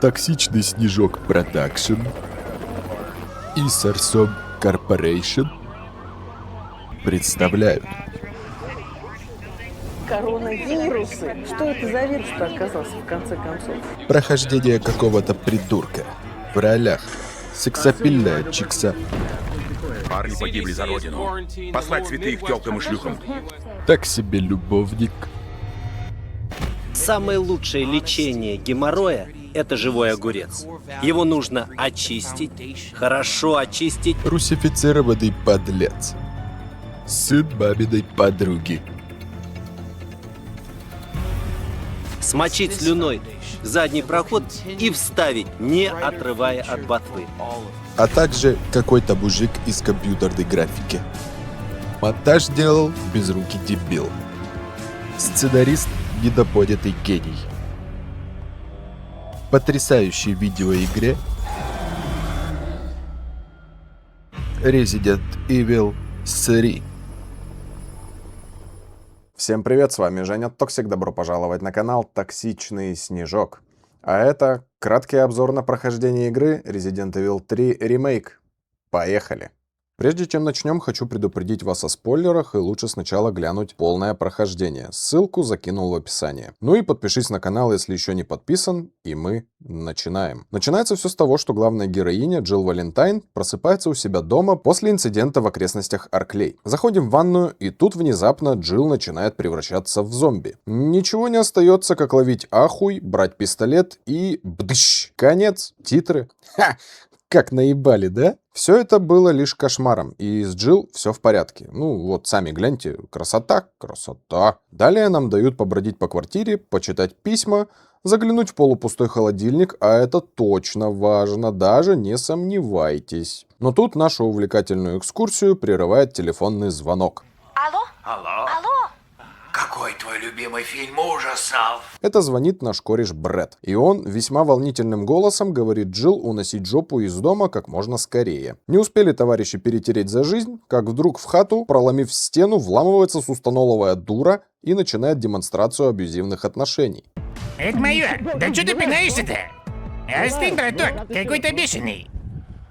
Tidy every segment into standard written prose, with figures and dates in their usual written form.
Токсичный Снежок Продакшн и Сарсом Корпорейшн представляют. Коронавирусы. Что это за вирус-то оказался в конце концов? Прохождение какого-то придурка в ролях сексапильная чикса, Парни погибли за родину. Послать цветы их тёлкам и шлюхам. так себе любовник, Самое лучшее лечение геморроя – это живой огурец. Его нужно очистить, хорошо очистить. русифицированный подлец, сын маминой подруги. Смочить слюной задний проход и вставить, не отрывая от ботвы. А также какой-то мужик из компьютерной графики. Монтаж делал безрукий дебил. Сценарист – недопонятый гений. Потрясающей видеоигре Resident Evil 3. Всем привет, с вами Женя Токсик, добро пожаловать на канал Токсичный Снежок. А это краткий обзор на прохождение игры Resident Evil 3 Remake. Поехали! Прежде чем начнем, хочу предупредить вас о спойлерах и лучше сначала глянуть полное прохождение. Ссылку закинул в описании. Ну и подпишись на канал, если еще не подписан, и мы начинаем. Начинается все с того, что главная героиня Джилл Валентайн просыпается у себя дома после инцидента в окрестностях Арклей. Заходим в ванную, и тут внезапно Джилл начинает превращаться в зомби. Ничего не остается, как ловить ахуй, брать пистолет и... бдыщ! Конец. Титры. Ха! Как наебали, да? Все это было лишь кошмаром, и с Джилл все в порядке. Ну вот, сами гляньте, красота, красота. Далее нам дают побродить по квартире, почитать письма, заглянуть в полупустой холодильник, а это точно важно, даже не сомневайтесь. Но тут нашу увлекательную экскурсию прерывает телефонный звонок. Алло? Какой твой любимый фильм ужасов? Это звонит наш кореш Брэд, и он весьма волнительным голосом говорит Джилл уносить жопу из дома как можно скорее. Не успели товарищи перетереть за жизнь, как вдруг в хату, проломив стену, вламывается сустаноловая дура и начинает демонстрацию абьюзивных отношений. Это мое. Да что ты пинаешься-то? Остынь, браток, какой-то бешеный.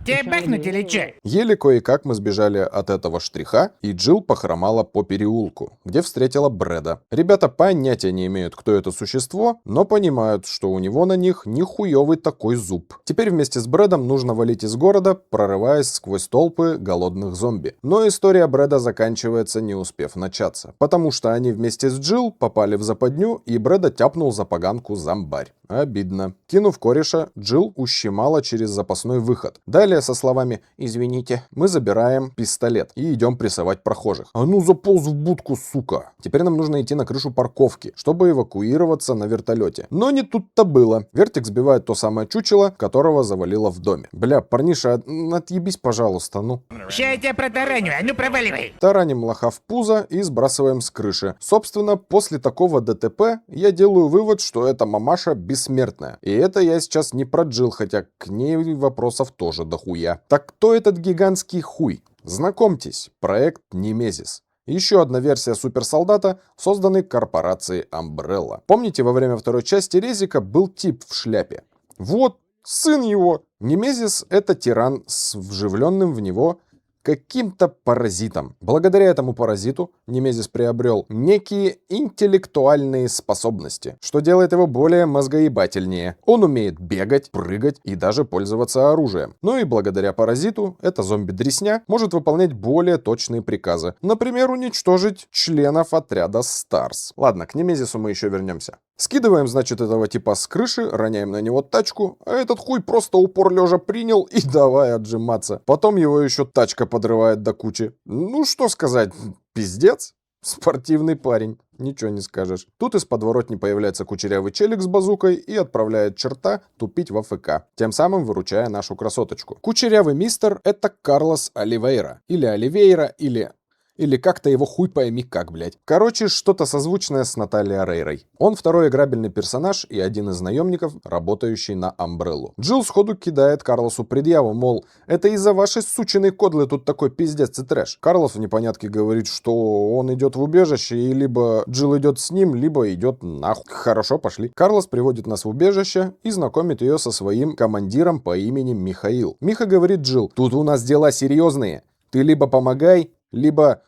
Тебя бахнуть или чё? Еле кое-как мы сбежали от этого штриха, и Джилл похромала по переулку, где встретила Брэда. Ребята понятия не имеют, кто это существо, но понимают, что у него на них нихуёвый такой зуб. Теперь вместе с Брэдом нужно валить из города, прорываясь сквозь толпы голодных зомби. Но история Брэда заканчивается, не успев начаться, потому что они вместе с Джилл попали в западню, и Брэда тяпнул за поганку зомбарь. Обидно. Кинув кореша, Джилл ущемала через запасной выход. Далее со словами «Извините», мы забираем пистолет и идем прессовать прохожих. «А ну заполз в будку, сука!» Теперь нам нужно идти на крышу парковки, чтобы эвакуироваться на вертолете. Но не тут-то было. Вертик сбивает то самое чучело, которого завалило в доме. Бля, парниша, отъебись, пожалуйста, ну. Ща я тебя протараню, а ну проваливай. Тараним лоха в пузо и сбрасываем с крыши. Собственно, после такого ДТП я делаю вывод, что эта мамаша бессмертная. И это я сейчас не про Джилл, хотя к ней вопросов тоже дохуя. Так кто этот гигантский хуй? Знакомьтесь, проект Немезис. Еще одна версия суперсолдата, созданный корпорацией Umbrella. Помните, во время второй части Резика был тип в шляпе? Вот, сын его. Немезис — это тиран с вживленным в него каким-то паразитом. Благодаря этому паразиту Немезис приобрел некие интеллектуальные способности, что делает его более мозгоебательнее. Он умеет бегать, прыгать и даже пользоваться оружием. Ну и благодаря паразиту эта зомби-дресня может выполнять более точные приказы. Например, уничтожить членов отряда Старс. Ладно, к Немезису мы еще вернемся. Скидываем, значит, этого типа с крыши, роняем на него тачку, а этот хуй просто упор лежа принял и давай отжиматься. Потом его еще тачка подрывает до кучи. Ну что сказать, пиздец. Спортивный парень, ничего не скажешь. Тут из подворотни появляется кучерявый челик с базукой и отправляет черта тупить в АФК, тем самым выручая нашу красоточку. Кучерявый мистер — это Карлос Оливейра, или Оливейра, или... Или как-то его хуй пойми как, блядь. Короче, что-то созвучное с Натальей Орейрой. Он второй играбельный персонаж и один из наемников, работающий на Амбреллу. Джилл сходу кидает Карлосу предъяву, мол, это из-за вашей сучиной кодлы тут такой пиздец и трэш. Карлос в непонятке говорит, что он идет в убежище, и либо Джилл идет с ним, либо идет нахуй. Хорошо, пошли. Карлос приводит нас в убежище и знакомит ее со своим командиром по имени Михаил. Миха говорит Джилл, тут у нас дела серьезные. Ты либо помогай, либо...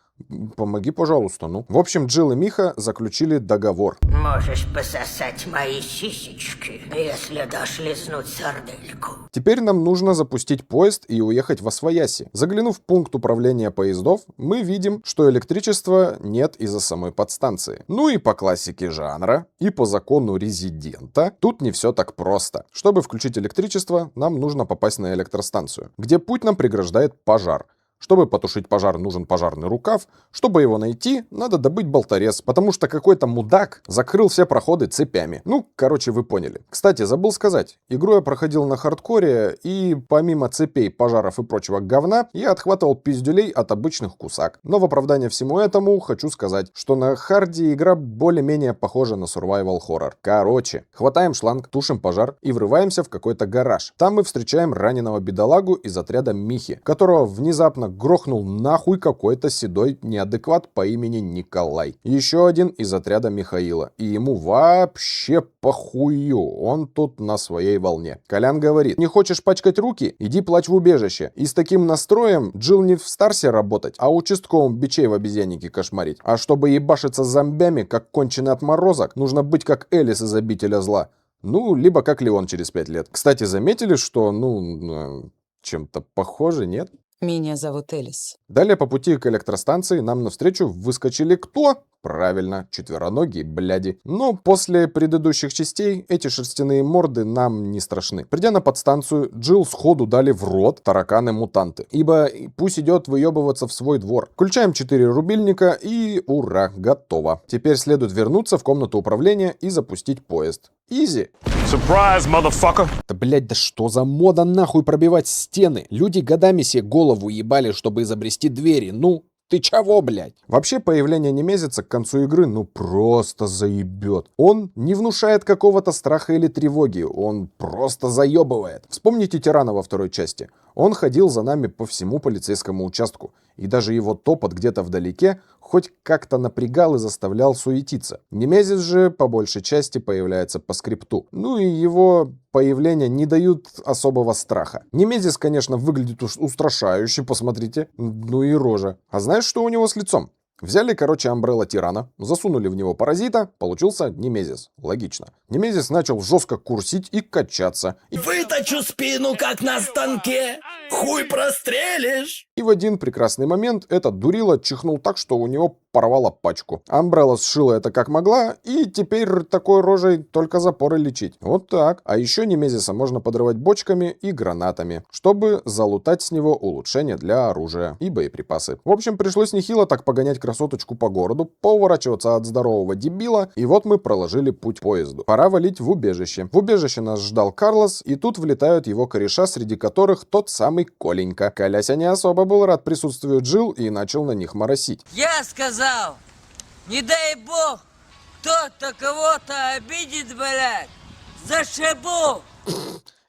Помоги, пожалуйста, ну. В общем, Джилл и Миха заключили договор. Можешь пососать мои сисечки, если дашь лизнуть сардельку. Теперь нам нужно запустить поезд и уехать в Освояси. Заглянув в пункт управления поездов, мы видим, что электричества нет из-за самой подстанции. Ну и по классике жанра, и по закону резидента, тут не все так просто. Чтобы включить электричество, нам нужно попасть на электростанцию, где путь нам преграждает пожар. Чтобы потушить пожар, нужен пожарный рукав. Чтобы его найти, надо добыть болторез, потому что какой-то мудак закрыл все проходы цепями. Ну, короче, вы поняли. Кстати, забыл сказать. Игру я проходил на хардкоре, и помимо цепей, пожаров и прочего говна, я отхватывал пиздюлей от обычных кусак. Но в оправдание всему этому хочу сказать, что на харде игра более-менее похожа на survival horror. Короче, хватаем шланг, тушим пожар и врываемся в какой-то гараж. Там мы встречаем раненого бедолагу из отряда Михи, которого внезапно грохнул нахуй какой-то седой неадекват по имени Николай. Еще один из отряда Михаила. И ему вообще похую. Он тут на своей волне. Колян говорит, не хочешь пачкать руки? Иди плачь в убежище. И с таким настроем Джилл не в Старсе работать, а участковым бичей в обезьяннике кошмарить. А чтобы ебашиться с зомбями, как конченый отморозок, нужно быть как Элис из Обителя зла. Ну, либо как Леон через 5 лет. Кстати, заметили, что, чем-то похоже, нет? Меня зовут Элис. Далее по пути к электростанции нам навстречу выскочили кто? Правильно, четвероногие бляди. Но после предыдущих частей эти шерстяные морды нам не страшны. Придя на подстанцию, Джилл сходу дали в рот тараканы-мутанты. Ибо пусть идет выебываться в свой двор. Включаем 4 рубильника и ура, готово. Теперь следует вернуться в комнату управления и запустить поезд. Изи. Surprise, motherfucker! Да блять, да что за мода нахуй пробивать стены? Люди годами себе голову ебали, чтобы изобрести двери. Ну, ты чего, блядь? Вообще, появление Немезица к концу игры, просто заебет. Он не внушает какого-то страха или тревоги, он просто заебывает. Вспомните Тирана во второй части. Он ходил за нами по всему полицейскому участку. И даже его топот где-то вдалеке хоть как-то напрягал и заставлял суетиться. Немезис же по большей части появляется по скрипту. Ну и его появления не дают особого страха. Немезис, конечно, выглядит устрашающе, посмотрите. Ну и рожа. А знаешь, что у него с лицом? Взяли, Амбрелла Тирана, засунули в него паразита, получился Немезис. Логично. Немезис начал жестко курсить и качаться. Выточу спину, как на станке! Хуй прострелишь! И в один прекрасный момент этот дурила чихнул так, что у него порвало пачку. Амбрелла сшила это как могла, и теперь такой рожей только запоры лечить. Вот так. А еще Немезиса можно подрывать бочками и гранатами, чтобы залутать с него улучшения для оружия и боеприпасы. В общем, пришлось нехило так погонять красоточку по городу, поуворачиваться от здорового дебила, и вот мы проложили путь поезду. Пора валить в убежище. В убежище нас ждал Карлос, и тут влетают его кореша, среди которых тот самый Коленька. Коляся не особо был рад присутствию Джилл и начал на них моросить. Я сказал, не дай бог, кто-то кого-то обидит, блядь, зашибу!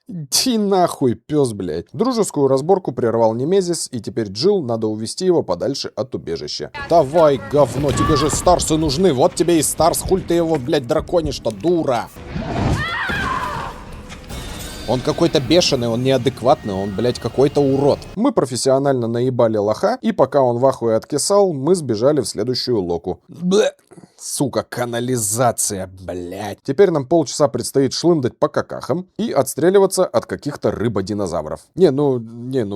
Иди нахуй, пес, блядь. Дружескую разборку прервал Немезис, и теперь Джилл надо увести его подальше от убежища. Давай, говно, тебе же старсы нужны, вот тебе и старс, хуль ты его, блядь, драконишь-то, дура. Он какой-то бешеный, он неадекватный, он, блядь, какой-то урод. Мы профессионально наебали лоха, и пока он в ахуе откисал, мы сбежали в следующую локу. Блядь. Сука, канализация, блядь. Теперь нам полчаса предстоит шлындать по какахам и отстреливаться от каких-то рыбодинозавров. Не, ну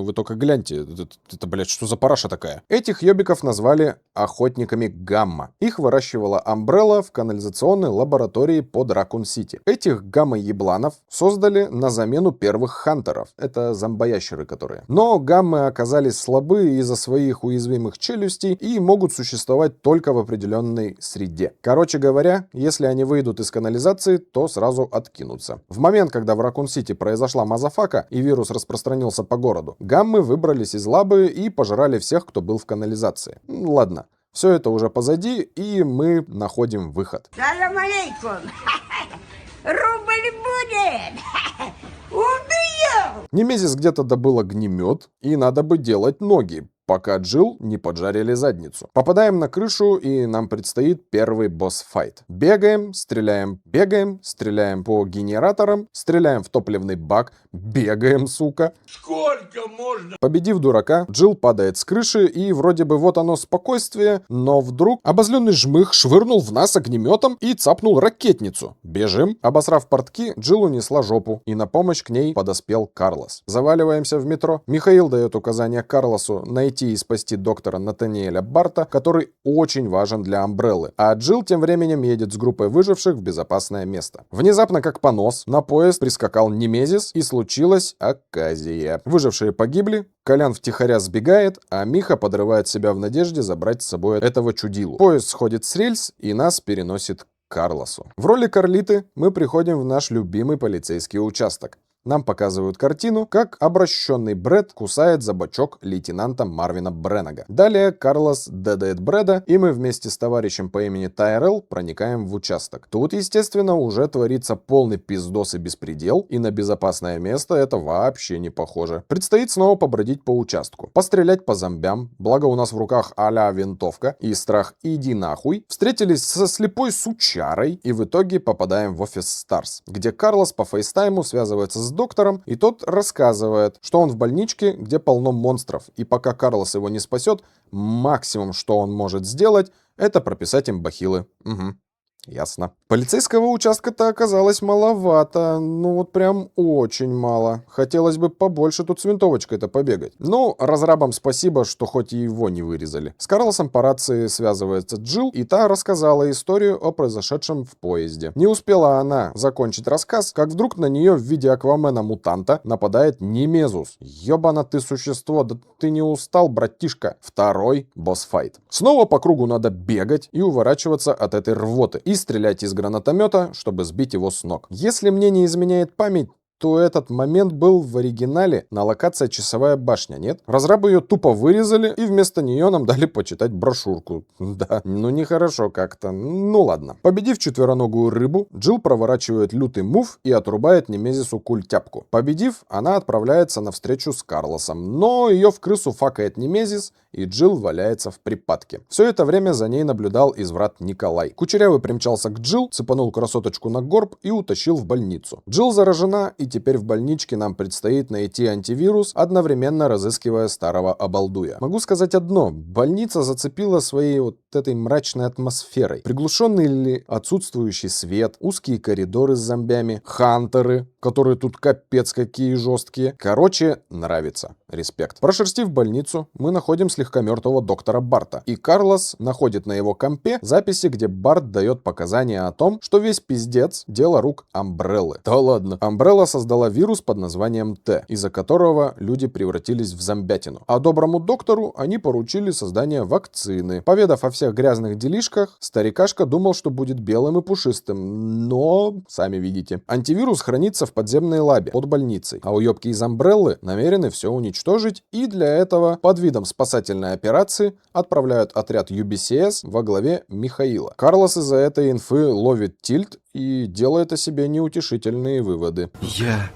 вы только гляньте. Это, блядь, что за параша такая? Этих ёбиков назвали охотниками Гамма. Их выращивала Амбрелла в канализационной лаборатории под Ракун-Сити. Этих гамма-ебланов создали на замену первых хантеров. Это зомбоящеры, которые. Но гаммы оказались слабы из-за своих уязвимых челюстей и могут существовать только в определенной среде. Короче говоря, если они выйдут из канализации, то сразу откинутся. В момент, когда в Ракун-Сити произошла мазафака и вирус распространился по городу, гаммы выбрались из лабы и пожрали всех, кто был в канализации. Ладно. Все это уже позади, и мы находим выход. Салам алейкум. Рубль будет. Убью. Немезис где-то добыл огнемет, и надо бы делать ноги, пока Джилл не поджарили задницу. Попадаем на крышу, и нам предстоит первый босс-файт. Бегаем, стреляем по генераторам, стреляем в топливный бак, бегаем, сука. Сколько можно? Победив дурака, Джилл падает с крыши, и вроде бы вот оно спокойствие, но вдруг обозленный жмых швырнул в нас огнеметом и цапнул ракетницу. Бежим. Обосрав портки, Джилл унесла жопу, и на помощь к ней подоспел Карлос. Заваливаемся в метро. Михаил дает указание Карлосу найти и спасти доктора Натаниэля Барта, который очень важен для Амбреллы. А Джилл тем временем едет с группой выживших в безопасное место. Внезапно, как понос, на поезд прискакал Немезис, и случилась оказия. Выжившие погибли, Колян втихаря сбегает, а Миха подрывает себя в надежде забрать с собой этого чудилу. Поезд сходит с рельс, и нас переносит к Карлосу. В роли Карлиты мы приходим в наш любимый полицейский участок. Нам показывают картину, как обращенный Брэд кусает за бочок лейтенанта Марвина Бреннага. Далее Карлос дедает Брэда, и мы вместе с товарищем по имени Тайрелл проникаем в участок. Тут, естественно, уже творится полный пиздос и беспредел, и на безопасное место это вообще не похоже. Предстоит снова побродить по участку, пострелять по зомбям, благо у нас в руках а-ля винтовка, и страх иди нахуй. Встретились со слепой сучарой, и в итоге попадаем в офис Старс, где Карлос по фейстайму связывается с доктором, и тот рассказывает, что он в больничке, где полно монстров, и пока Карлос его не спасет, максимум, что он может сделать, это прописать им бахилы. Угу. Ясно. Полицейского участка-то оказалось маловато. Ну вот прям очень мало. Хотелось бы побольше тут с винтовочкой-то побегать. Ну, разрабам спасибо, что хоть и его не вырезали. С Карлосом по рации связывается Джилл, и та рассказала историю о произошедшем в поезде. Не успела она закончить рассказ, как вдруг на нее в виде Аквамена-мутанта нападает Немезус. Ёбана ты существо, да ты не устал, братишка? Второй босс-файт. Снова по кругу надо бегать и уворачиваться от этой рвоты. И стрелять из гранатомета, чтобы сбить его с ног. Если мне не изменяет память, то этот момент был в оригинале на локации Часовая башня, нет? Разрабы ее тупо вырезали, и вместо нее нам дали почитать брошюрку. Да, ну нехорошо как-то. Ну ладно. Победив четвероногую рыбу, Джилл проворачивает лютый мув и отрубает Немезису культяпку. Победив, она отправляется на встречу с Карлосом, но ее в крысу факает Немезис, и Джилл валяется в припадке. Все это время за ней наблюдал из врат Николай. Кучерявый примчался к Джилл, цепанул красоточку на горб и утащил в больницу. Джилл заражена, и теперь в больничке нам предстоит найти антивирус, одновременно разыскивая старого обалдуя. Могу сказать одно. Больница зацепила своей вот этой мрачной атмосферой. Приглушенный или отсутствующий свет, узкие коридоры с зомбями, хантеры, которые тут капец какие жесткие. Короче, нравится. Респект. Прошерстив больницу, мы находим слегка мертвого доктора Барта. И Карлос находит на его компе записи, где Барт дает показания о том, что весь пиздец — дело рук Амбреллы. Да ладно. Амбрелла создала вирус под названием Т, из-за которого люди превратились в зомбятину. А доброму доктору они поручили создание вакцины. Поведав о всех грязных делишках, старикашка думал, что будет белым и пушистым. Но, сами видите. Антивирус хранится в подземной лабе под больницей. А уёбки из Амбреллы намерены все уничтожить, и для этого под видом спасательной операции отправляют отряд UBCS во главе Михаила. Карлос из-за этой инфы ловит тильт и делает о себе неутешительные выводы. Я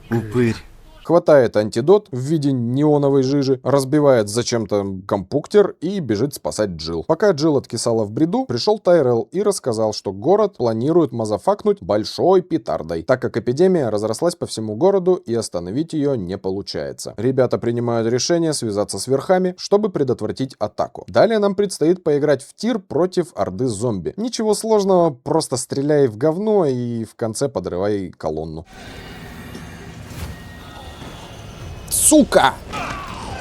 упырь. Хватает антидот в виде неоновой жижи, разбивает зачем-то компьютер и бежит спасать Джилл. Пока Джилл откисала в бреду, пришел Тайрелл и рассказал, что город планирует мазафакнуть большой петардой, так как эпидемия разрослась по всему городу и остановить ее не получается. Ребята принимают решение связаться с верхами, чтобы предотвратить атаку. Далее нам предстоит поиграть в тир против орды зомби. Ничего сложного, просто стреляй в говно и в конце подрывай колонну. Сука!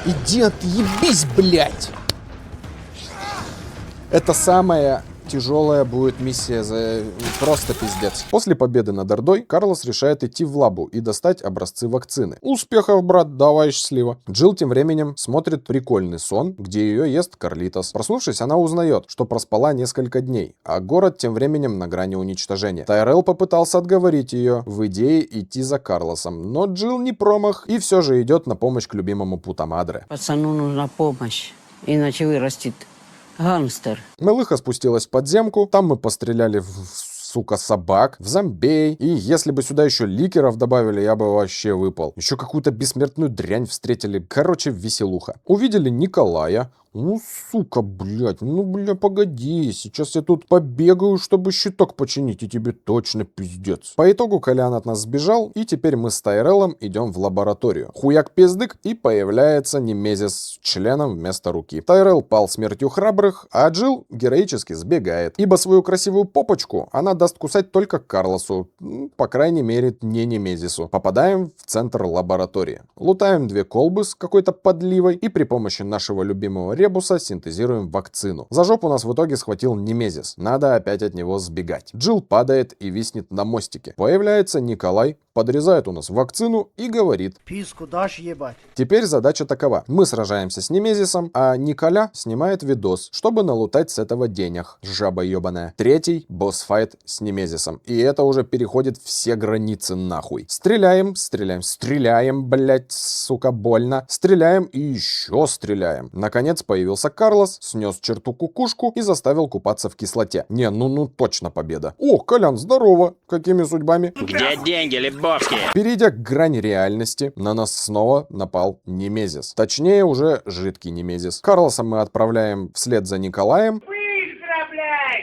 Иди отъебись, блядь! Это самая тяжелая будет миссия, просто пиздец. После победы над Ордой Карлос решает идти в лабу и достать образцы вакцины. Успехов, брат, давай счастливо. Джилл тем временем смотрит прикольный сон, где ее ест Карлитос. Проснувшись, она узнает, что проспала несколько дней, а город тем временем на грани уничтожения. Тайрелл попытался отговорить ее в идее идти за Карлосом, но Джилл не промах и все же идет на помощь к любимому Пута-Мадре. Пацану нужна помощь, иначе вырастет гангстер. Мелыха спустилась в подземку, там мы постреляли сука, собак, в зомбей. И если бы сюда еще ликеров добавили, я бы вообще выпал. Еще какую-то бессмертную дрянь встретили. Короче, веселуха. Увидели Николая. Ну, сука, блядь, ну, бля, погоди, сейчас я тут побегаю, чтобы щиток починить, и тебе точно пиздец. По итогу Колян от нас сбежал, и теперь мы с Тайреллом идем в лабораторию. Хуяк пиздык, и появляется Немезис с членом вместо руки. Тайрелл пал смертью храбрых, а Джилл героически сбегает, ибо свою красивую попочку она даст кусать только Карлосу, по крайней мере, не Немезису. Попадаем в центр лаборатории. Лутаем 2 колбы с какой-то подливой, и при помощи нашего любимого Ребуса синтезируем вакцину. За жопу нас в итоге схватил Немезис. Надо опять от него сбегать. Джилл падает и виснет на мостике. Появляется Николай, подрезает у нас вакцину и говорит: Писку дашь ебать? Теперь задача такова. Мы сражаемся с Немезисом, а Николя снимает видос, чтобы налутать с этого денег. Жаба ебаная. 3-й босс-файт с Немезисом. И это уже переходит все границы нахуй. Стреляем, блять, сука, больно. Стреляем и еще стреляем. Наконец появился Карлос, снес черту кукушку и заставил купаться в кислоте. Не, ну точно победа. О, Колян, здорово. Какими судьбами? Где деньги, Лебовски? Перейдя к грани реальности, на нас снова напал Немезис. Точнее, уже жидкий Немезис. Карлоса мы отправляем вслед за Николаем.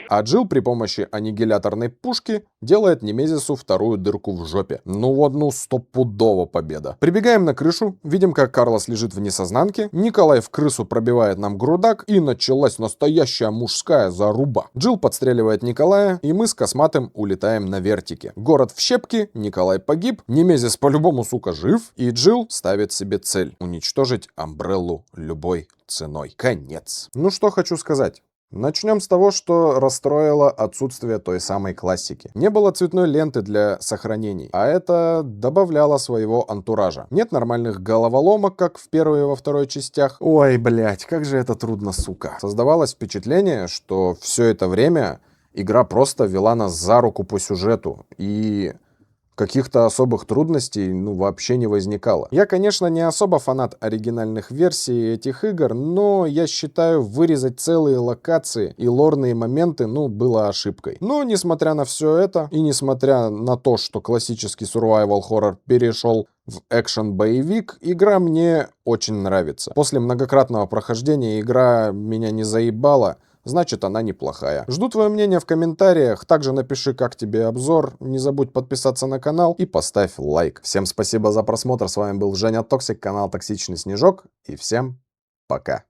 А Джилл при помощи аннигиляторной пушки делает Немезису вторую дырку в жопе. Ну стопудово победа. Прибегаем на крышу, видим, как Карлос лежит в несознанке, Николай в крысу пробивает нам грудак, и началась настоящая мужская заруба. Джилл подстреливает Николая, и мы с Косматым улетаем на вертике. Город в щепки, Николай погиб, Немезис по-любому, сука, жив, и Джилл ставит себе цель — уничтожить Амбреллу любой ценой. Конец. Ну что хочу сказать. Начнем с того, что расстроило отсутствие той самой классики. Не было цветной ленты для сохранений, а это добавляло своего антуража. Нет нормальных головоломок, как в первой и во второй частях. Ой, блять, как же это трудно, сука. Создавалось впечатление, что все это время игра просто вела нас за руку по сюжету, и каких-то особых трудностей, вообще не возникало. Я, конечно, не особо фанат оригинальных версий этих игр, но я считаю, вырезать целые локации и лорные моменты, было ошибкой. Но, несмотря на все это, и несмотря на то, что классический survival horror перешел в экшен-боевик, игра мне очень нравится. После многократного прохождения игра меня не заебала, значит, она неплохая. Жду твое мнение в комментариях. Также напиши, как тебе обзор. Не забудь подписаться на канал и поставь лайк. Всем спасибо за просмотр. С вами был Женя Токсик, канал Токсичный Снежок. И всем пока.